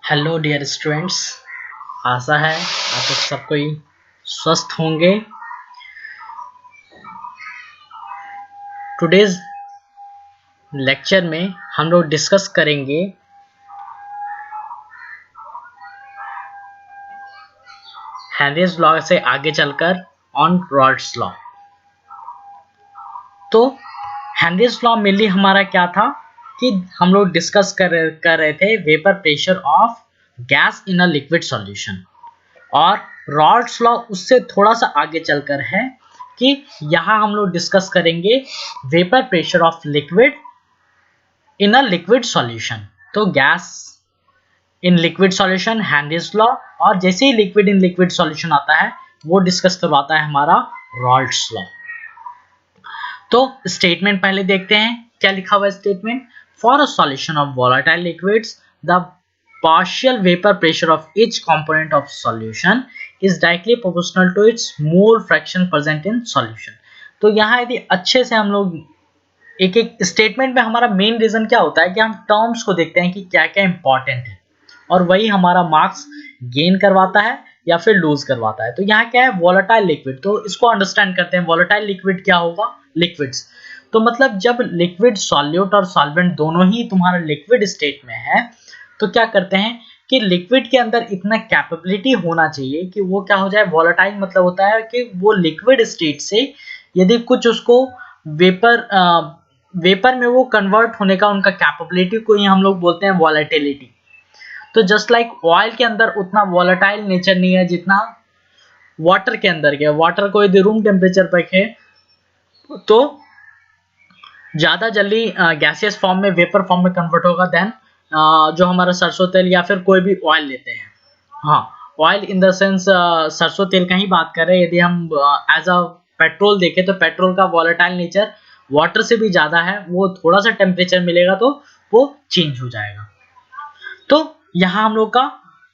Hello dear students. आशा है आप लोग सब कोई स्वस्थ होंगे। टुडेज लेक्चर में हम लोग डिस्कस करेंगे हेनरीज लॉ से आगे चलकर ऑन रॉल्स लॉ। तो हेनरीज लॉ मेनली हमारा क्या था कि हम लोग डिस्कस कर रहे थे vapour pressure of gas in a liquid solution, और रॉल्स लॉ उससे थोड़ा सा आगे चलकर है कि यहाँ हम लोग डिस्कस करेंगे vapour pressure of liquid in a liquid solution. तो gas in liquid solution Henry's law, और जैसे ही लिक्विड इन लिक्विड सॉल्यूशन आता है वो डिस्कस करवाता है हमारा रॉल्स लॉ। तो स्टेटमेंट पहले देखते हैं क्या लिखा हुआ है statement. For a solution of volatile liquids the partial vapor pressure of each component of solution is directly proportional to its mole fraction present in solution। तो यहाँ यदि अच्छे से हम लोग एक एक स्टेटमेंट में, हमारा मेन रीजन क्या होता है कि हम टर्म्स को देखते हैं कि क्या क्या इंपॉर्टेंट है, और वही हमारा मार्क्स गेन करवाता है या फिर लूज करवाता है। तो यहाँ क्या है, वोलेटाइल लिक्विड, तो इसको अंडरस्टैंड करते हैं। वोलेटाइल लिक्विड क्या होगा, लिक्विड्स, तो मतलब जब लिक्विड सॉल्यूट और सॉल्वेंट दोनों ही तुम्हारा लिक्विड स्टेट में है, तो क्या करते हैं कि लिक्विड के अंदर इतना कैपेबिलिटी होना चाहिए कि वो क्या हो जाए, वोलेटाइल मतलब होता है कि वो लिक्विड स्टेट से यदि कुछ उसको वेपर में वो कन्वर्ट होने का उनका कैपेबिलिटी को ही हम लोग बोलते हैं वोलेटिलिटी। तो जस्ट लाइक ऑयल के अंदर उतना वोलेटाइल नेचर नहीं है जितना वाटर के अंदर के। वाटर को यदि रूम टेम्परेचर पर रखे तो ज्यादा जल्दी गैसियस फॉर्म में, वेपर फॉर्म में कन्वर्ट होगा देन जो हमारा सरसों तेल या फिर कोई भी ऑयल लेते हैं। हाँ, ऑयल इन द सेंस सरसों तेल का ही बात कर रहे हैं। यदि हम एज अ पेट्रोल देखें तो पेट्रोल का वोलेटाइल नेचर वाटर से भी ज्यादा है, वो थोड़ा सा टेम्परेचर मिलेगा तो वो चेंज हो जाएगा। तो यहाँ हम लोग का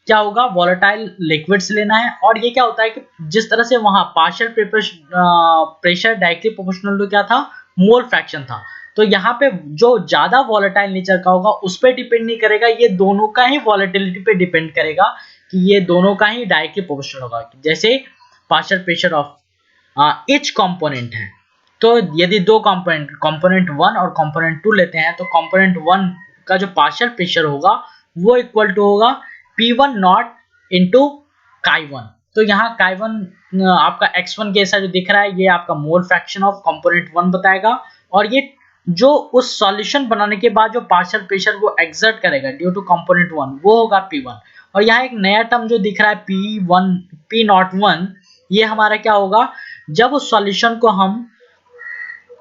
क्या होगा, वोलेटाइल लिक्विड्स लेना है। और ये क्या होता है कि जिस तरह से वहां partial pressure directly proportional to क्या था, मोल फ्रैक्शन था, तो यहाँ पे जो ज्यादा वोलेटाइल नेचर का होगा उस पर डिपेंड नहीं करेगा, ये दोनों का ही वोलेटिलिटी पे डिपेंड करेगा कि ये दोनों का ही डायरेक्टली प्रोपोर्शनल होगा। जैसे partial pressure of each component है, तो यदि दो कंपोनेंट 1 और कंपोनेंट 2 लेते हैं, तो कंपोनेंट 1 का जो पार्शियल प्रेशर होगा वो इक्वल टू होगा P1 नॉट इंटू Chi1। तो यहाँ Chi1 आपका x1 के जो दिख रहा है, ये आपका मोल फ्रैक्शन ऑफ कंपोनेंट 1 बताएगा, और ये जो उस सॉल्यूशन बनाने के बाद जो पार्शियल प्रेशर वो एक्सर्ट करेगा ड्यू टू कंपोनेंट 1, वो होगा P1। और यहाँ एक नया टर्म जो दिख रहा है P01, ये हमारा क्या होगा, जब उस सॉल्यूशन को हम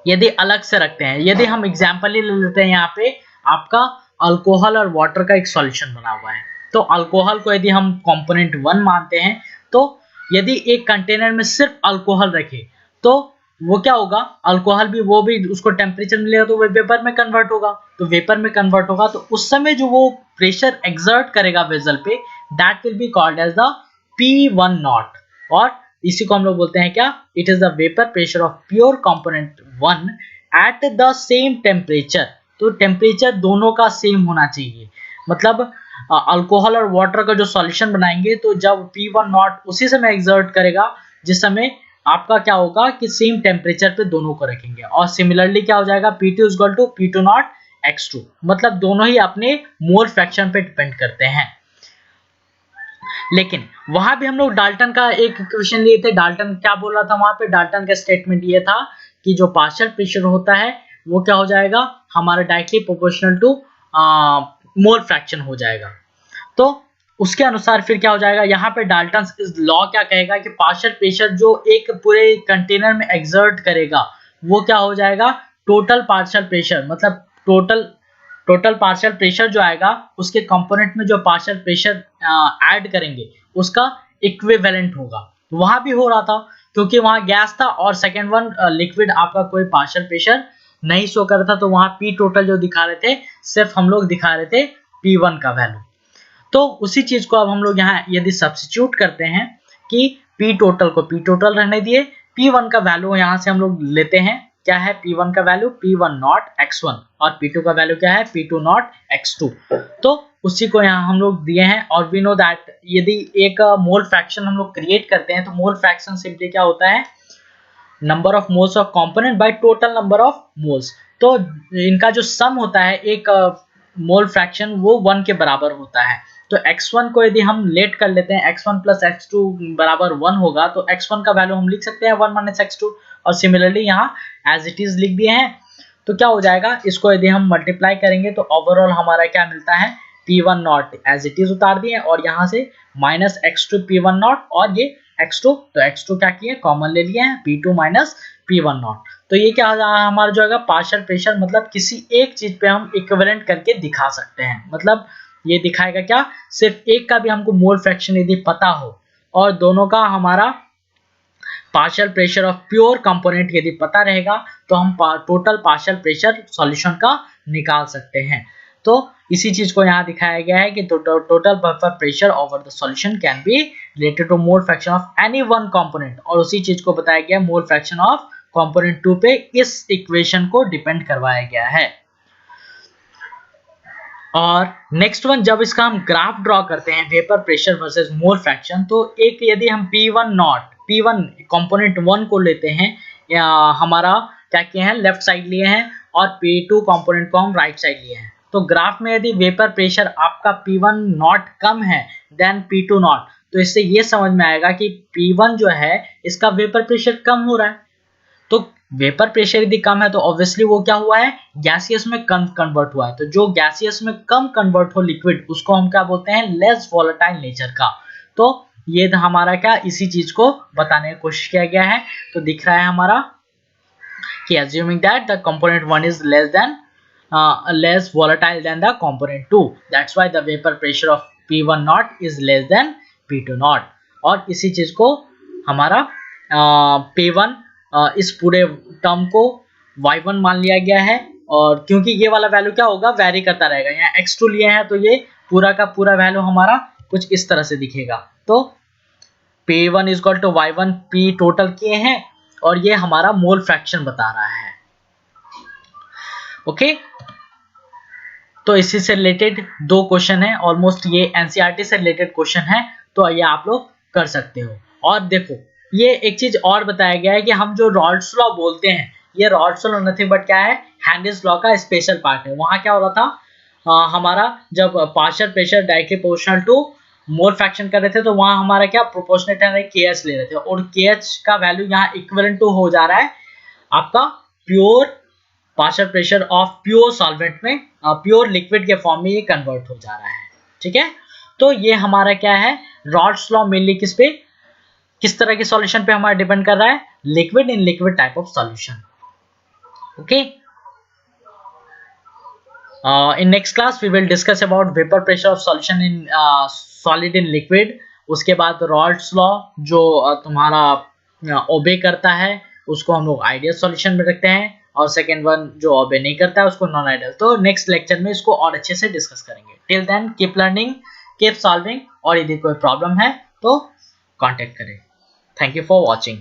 यदि अलग से रखते हैं। यदि हम एग्जांपल ही ले लेते हैं, यहाँ पे आपका अल्कोहल और वाटर का एक सॉल्यूशन बना हुआ है, तो अल्कोहल को यदि हम कंपोनेंट 1 मानते हैं, तो यदि एक कंटेनर में सिर्फ अल्कोहल रखे तो वो क्या होगा, अल्कोहल भी वो भी उसको टेम्परेचर मिलेगा तो वो वेपर में कन्वर्ट होगा। तो वेपर में कन्वर्ट होगा तो उस समय जो वो प्रेशर एक्सर्ट करेगा वेसल पे, that will be called as the P1 naught. और इसी को हम लोग बोलते हैं क्या, it is the vapour pressure of pure component 1 at the same temperature. तो टेम्परेचर दोनों का सेम होना चाहिए, मतलब अल्कोहल और वाटर का जो सॉल्यूशन बनाएंगे तो जब P1 नॉट उसी समय एक्सर्ट करेगा जिस समय आपका क्या होगा कि सेम टेम्परेचर पे दोनों को रखेंगे। और सिमिलरली क्या हो जाएगा, P2 equal to P2 not x2, मतलब दोनों ही अपने मोल फ्रैक्शन पे डिपेंड करते हैं। लेकिन वहां भी हम लोग डाल्टन का एक इक्वेशन लिए थे। डाल्टन क्या बोल रहा था वहां पे, डाल्टन का स्टेटमेंट ये था कि जो पार्शियल प्रेशर होता है वो क्या हो जाएगा, हमारा directly proportional to mole fraction हो जाएगा। तो उसके अनुसार फिर क्या हो जाएगा, यहाँ पे डाल्टन इस लॉ क्या कहेगा कि पार्शियल प्रेशर जो एक पूरे कंटेनर में एक्सर्ट करेगा वो क्या हो जाएगा, टोटल पार्शियल प्रेशर, मतलब टोटल पार्शियल प्रेशर जो आएगा उसके कंपोनेंट में जो पार्शियल प्रेशर ऐड करेंगे उसका इक्विवेलेंट होगा। वहां भी हो रहा था क्योंकि वहां गैस था और सेकेंड वन लिक्विड, आपका कोई पार्शियल प्रेशर नहीं शो कर रहा था, तो वहां पी टोटल जो दिखा रहे थे सिर्फ हम लोग दिखा रहे थे P1 का वैल्यू। तो उसी चीज को अब हम लोग यहाँ यदि सब्स्टिट्यूट करते हैं कि P टोटल को P टोटल रहने दिए, P1 का वैल्यू यहाँ से हम लोग लेते हैं क्या है P1 का वैल्यू P1 नॉट x1 और P2 का वैल्यू क्या है P2 नॉट x2। तो उसी को यहाँ हम लोग दिए हैं। और वी नो दैट यदि एक मोल फ्रैक्शन हम लोग क्रिएट करते हैं तो मोल फ्रैक्शन सिंपली क्या होता है, number of moles of component by total number of moles. तो इनका जो सम होता है एक मोल फ्रैक्शन वो 1 के बराबर होता है। तो x1 को यदि हम लेट कर लेते हैं x1 प्लस x2 बराबर 1 होगा तो x1 का वैल्यू हम लिख सकते हैं 1 माइनस x2 और सिमिलरली यहाँ एज इट इज लिख दिए हैं। तो क्या हो जाएगा, इसको यदि हम मल्टीप्लाई करेंगे तो ओवरऑल हमारा क्या मिलता है P1 not as it is उतार दिए और यहाँ से माइनस x2 P1 नॉट और ये x2, तो x2 क्या किए कॉमन ले लिए हैं P2 माइनस P1 नॉट। तो ये क्या हमारा जो है पार्शियल प्रेशर, मतलब किसी एक चीज पे हम इक्विवेलेंट करके दिखा सकते हैं। मतलब ये दिखाएगा क्या, सिर्फ एक का भी हमको मोल फ्रैक्शन यदि पता हो और दोनों का हमारा partial pressure of pure component यदि पता रहेगा तो हम टोटल पार्शियल प्रेशर सॉल्यूशन का निकाल सकते हैं। तो इसी चीज को यहाँ दिखाया गया है कि total vapour pressure over the solution can be related to mole fraction of any one component, और उसी चीज को बताया गया मोल फ्रैक्शन ऑफ कंपोनेंट 2 पे इस इक्वेशन को डिपेंड करवाया गया है। और नेक्स्ट वन, जब इसका हम ग्राफ ड्रॉ करते हैं vapour pressure versus mole fraction, तो एक यदि हम P1 कंपोनेंट 1 को लेते हैं या हमारा क्या किए हैं लेफ्ट साइड लिए हैं और P2 कंपोनेंट को हम राइट साइड लिए हैं, तो ग्राफ में यदि वेपर प्रेशर आपका P1 नॉट कम है देन P2 नॉट, तो इससे ये समझ में आएगा कि P1 जो है इसका वेपर प्रेशर कम हो रहा है। तो वेपर प्रेशर यदि कम है तो ऑब्वियसली वो क्या हुआ है गैसियस में कन्वर्ट हुआ है। तो जो गैसियस में कम कन्वर्ट हो लिक्विड उसको हम क्या बोलते हैं लेस वोलेटाइल नेचर का। तो ये हमारा क्या इसी चीज को बताने की कोशिश किया गया है। तो दिख रहा है हमारा कि assuming that the component 1 is less volatile than the component 2, that's why the vapor pressure of P1 naught is less than P2 naught। और इसी चीज को हमारा P1 इस पूरे टर्म को y1 मान लिया गया है, और क्योंकि ये वाला वैल्यू क्या होगा वेरी करता रहेगा, यहाँ x2 लिए हैं तो ये पूरा का पूरा वैल्यू हमारा कुछ इस तरह से दिखेगा। तो P1 is equal to y1 P total किए हैं और ये हमारा मोल फ्रैक्शन बता रहा है। ओके, तो इसी से रिलेटेड 2 क्वेश्चन है, ऑलमोस्ट ये एनसीईआरटी से रिलेटेड क्वेश्चन है, तो ये आप लोग कर सकते हो। और देखो ये एक चीज और बताया गया है कि हम जो रॉल्स लॉ बोलते हैं, ये रॉल्स लॉ नथिंग बट क्या है हेनरीज लॉ का स्पेशल पार्ट है। वहां क्या हो रहा था हमारा जब partial pressure directly proportional to mole fraction कर रहे थे तो वहां हमारा क्या प्रोपोर्शनेट है KH ले रहे थे, और KH का वैल्यू यहाँ इक्विवेलेंट टू हो जा रहा है आपका pure partial pressure of pure solvent में, प्योर लिक्विड के फॉर्म में ये कन्वर्ट हो जा रहा है। ठीक है, तो ये हमारा क्या है रॉल्स लॉ मेनली किस तरह के सॉल्यूशन पे हमारा डिपेंड कर रहा है, liquid in liquid type of solution. Okay, in next class we will discuss about vapor pressure of solution in solid in liquid। उसके बाद रॉल्स लॉ जो तुम्हारा ओबे करता है उसको हम लोग आइडियल सॉल्यूशन में रखते हैं, और सेकेंड वन जो ओबे नहीं करता है उसको नॉन आइडियल। तो नेक्स्ट लेक्चर में इसको और अच्छे से डिस्कस करेंगे। Till then keep learning, keep solving, और यदि कोई प्रॉब्लम है तो कांटेक्ट करें। Thank you for watching.